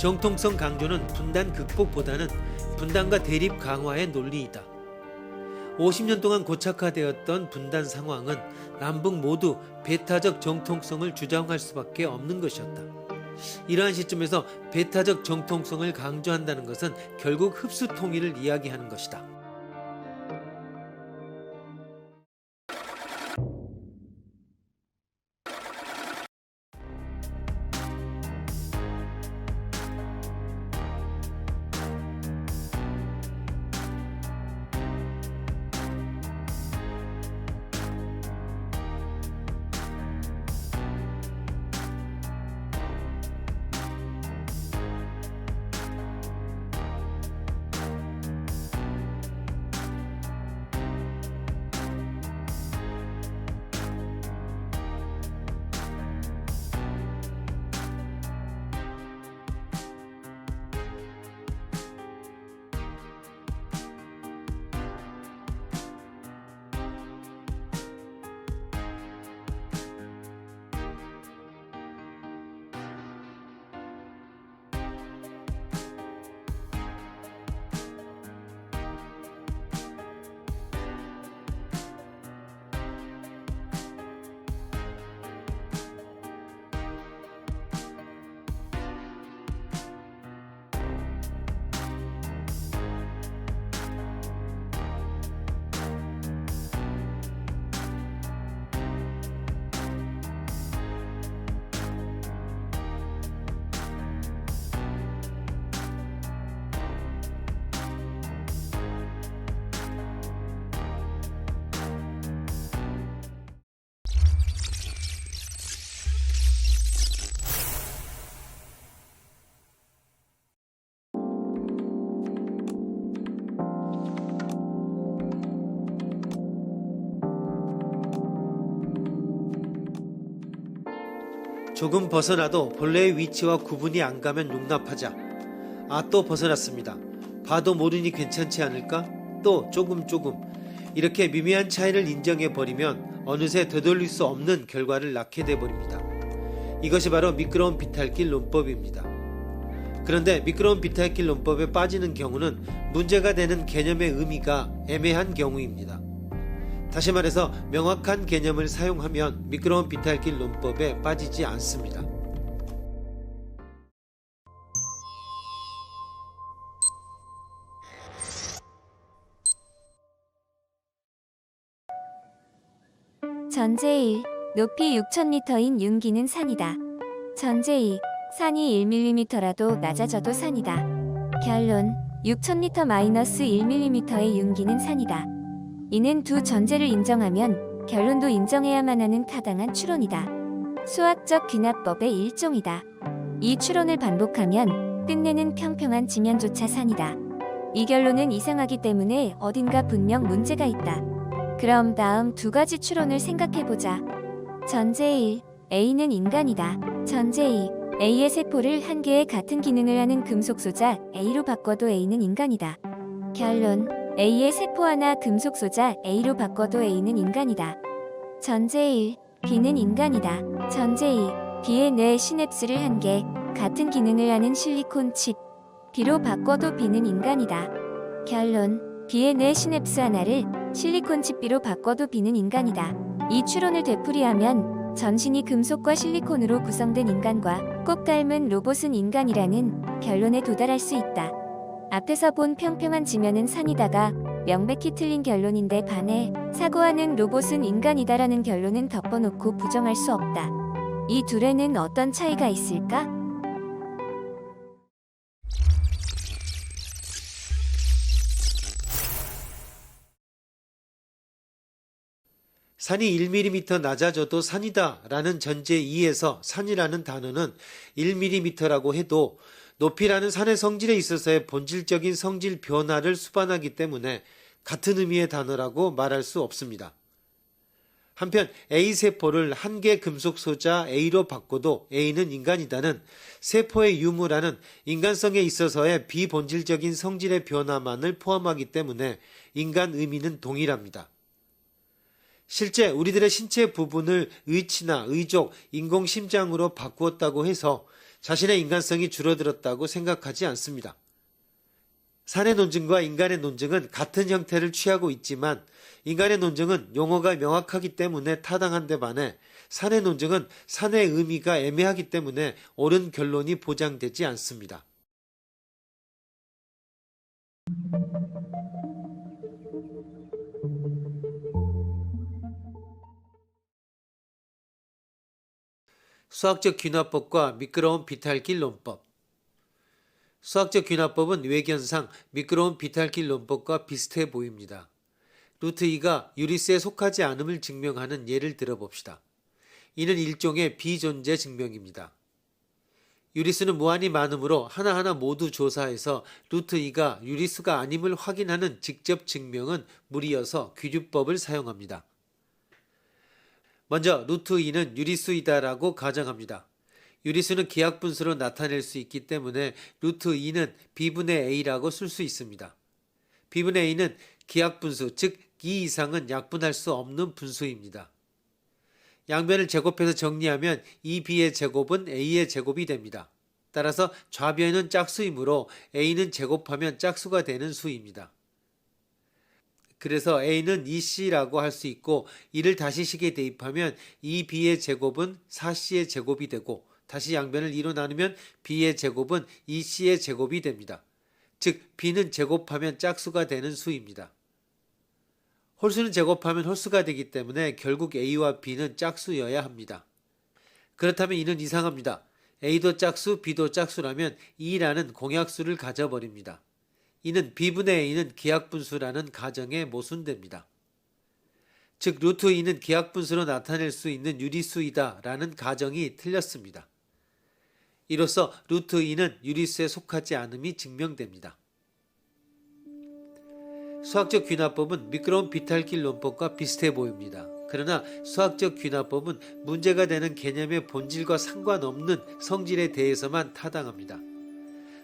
정통성 강조는 분단 극복보다는 분단과 대립 강화의 논리이다. 50년 동안 고착화되었던 분단 상황은 남북 모두 배타적 정통성을 주장할 수밖에 없는 것이었다. 이러한 시점에서 배타적 정통성을 강조한다는 것은 결국 흡수 통일을 이야기하는 것이다. 조금 벗어나도 본래의 위치와 구분이 안 가면 용납하자. 또 벗어났습니다. 봐도 모르니 괜찮지 않을까? 또 조금. 이렇게 미미한 차이를 인정해버리면 어느새 되돌릴 수 없는 결과를 낳게 돼버립니다. 이것이 바로 미끄러운 비탈길 논법입니다. 그런데 미끄러운 비탈길 논법에 빠지는 경우는 문제가 되는 개념의 의미가 애매한 경우입니다. 다시 말해서 명확한 개념을 사용하면 미끄러운 비탈길 논법에 빠지지 않습니다. 전제 1. 높이 6000m인 윤기는 산이다. 전제 2. 산이 1mm라도 낮아져도 산이다. 결론 6000m-1mm의 윤기는 산이다. 이는 두 전제를 인정하면 결론도 인정해야만 하는 타당한 추론이다. 수학적 귀납법의 일종이다. 이 추론을 반복하면 끝내는 평평한 지면조차 산이다. 이 결론은 이상하기 때문에 어딘가 분명 문제가 있다. 그럼 다음 두 가지 추론을 생각해보자. 전제 1. A는 인간이다. 전제 2. A의 세포를 한 개의 같은 기능을 하는 금속 소자 A로 바꿔도 A는 인간이다. 결론 A의 세포 하나 금속 소자 A로 바꿔도 A는 인간이다. 전제 1. B는 인간이다. 전제 2. B의 뇌 시냅스를 한 개 같은 기능을 하는 실리콘 칩 B로 바꿔도 B는 인간이다. 결론 B의 뇌 시냅스 하나를 실리콘 칩 B로 바꿔도 B는 인간이다. 이 추론을 되풀이하면 전신이 금속과 실리콘으로 구성된 인간과 꼭 닮은 로봇은 인간이라는 결론에 도달할 수 있다. 앞에서 본 평평한 지면은 산이다가 명백히 틀린 결론인데 반해 사고하는 로봇은 인간이다라는 결론은 덮어놓고 부정할 수 없다. 이 둘에는 어떤 차이가 있을까? 산이 1mm 낮아져도 산이다 라는 전제 2에서 산이라는 단어는 1mm라고 해도 높이라는 산의 성질에 있어서의 본질적인 성질 변화를 수반하기 때문에 같은 의미의 단어라고 말할 수 없습니다. 한편 A세포를 한 개 금속 소자 A로 바꿔도 A는 인간이다는 세포의 유무라는 인간성에 있어서의 비본질적인 성질의 변화만을 포함하기 때문에 인간 의미는 동일합니다. 실제 우리들의 신체 부분을 의치나 의족, 인공심장으로 바꾸었다고 해서 자신의 인간성이 줄어들었다고 생각하지 않습니다. 산의 논증과 인간의 논증은 같은 형태를 취하고 있지만 인간의 논증은 용어가 명확하기 때문에 타당한데 반해 산의 논증은 산의 의미가 애매하기 때문에 옳은 결론이 보장되지 않습니다. 수학적 귀납법과 미끄러운 비탈길 논법. 수학적 귀납법은 외견상 미끄러운 비탈길 논법과 비슷해 보입니다. 루트 2가 유리수에 속하지 않음을 증명하는 예를 들어봅시다. 이는 일종의 비존재 증명입니다. 유리수는 무한히 많으므로 하나하나 모두 조사해서 루트 2가 유리수가 아님을 확인하는 직접 증명은 무리여서 귀류법을 사용합니다. 먼저 루트 2는 유리수이다라고 가정합니다. 유리수는 기하분수로 나타낼 수 있기 때문에 루트 2는 b분의 a라고 쓸 수 있습니다. b분의 a는 기하분수, 즉 2 이상은 약분할 수 없는 분수입니다. 양변을 제곱해서 정리하면 2b의 제곱은 a의 제곱이 됩니다. 따라서 좌변은 짝수이므로 a는 제곱하면 짝수가 되는 수입니다. 그래서 a는 2c라고 할 수 있고 이를 다시 식에 대입하면 2b의 제곱은 4c의 제곱이 되고 다시 양변을 2로 나누면 b의 제곱은 2c의 제곱이 됩니다. 즉 b는 제곱하면 짝수가 되는 수입니다. 홀수는 제곱하면 홀수가 되기 때문에 결국 a와 b는 짝수여야 합니다. 그렇다면 이는 이상합니다. a도 짝수, b도 짝수라면 2라는 공약수를 가져버립니다. 이는 b분의 a는 기하분수라는 가정에 모순됩니다. 즉 루트 2는 기하분수로 나타낼 수 있는 유리수이다 라는 가정이 틀렸습니다. 이로써 루트 2는 유리수에 속하지 않음이 증명됩니다. 수학적 귀납법은 미끄러운 비탈길 논법과 비슷해 보입니다. 그러나 수학적 귀납법은 문제가 되는 개념의 본질과 상관없는 성질에 대해서만 타당합니다.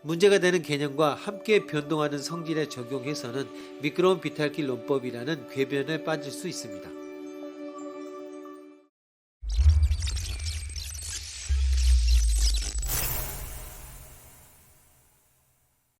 문제가 되는 개념과 함께 변동하는 성질에 적용해서는 미끄러운 비탈길 논법이라는 궤변에 빠질 수 있습니다.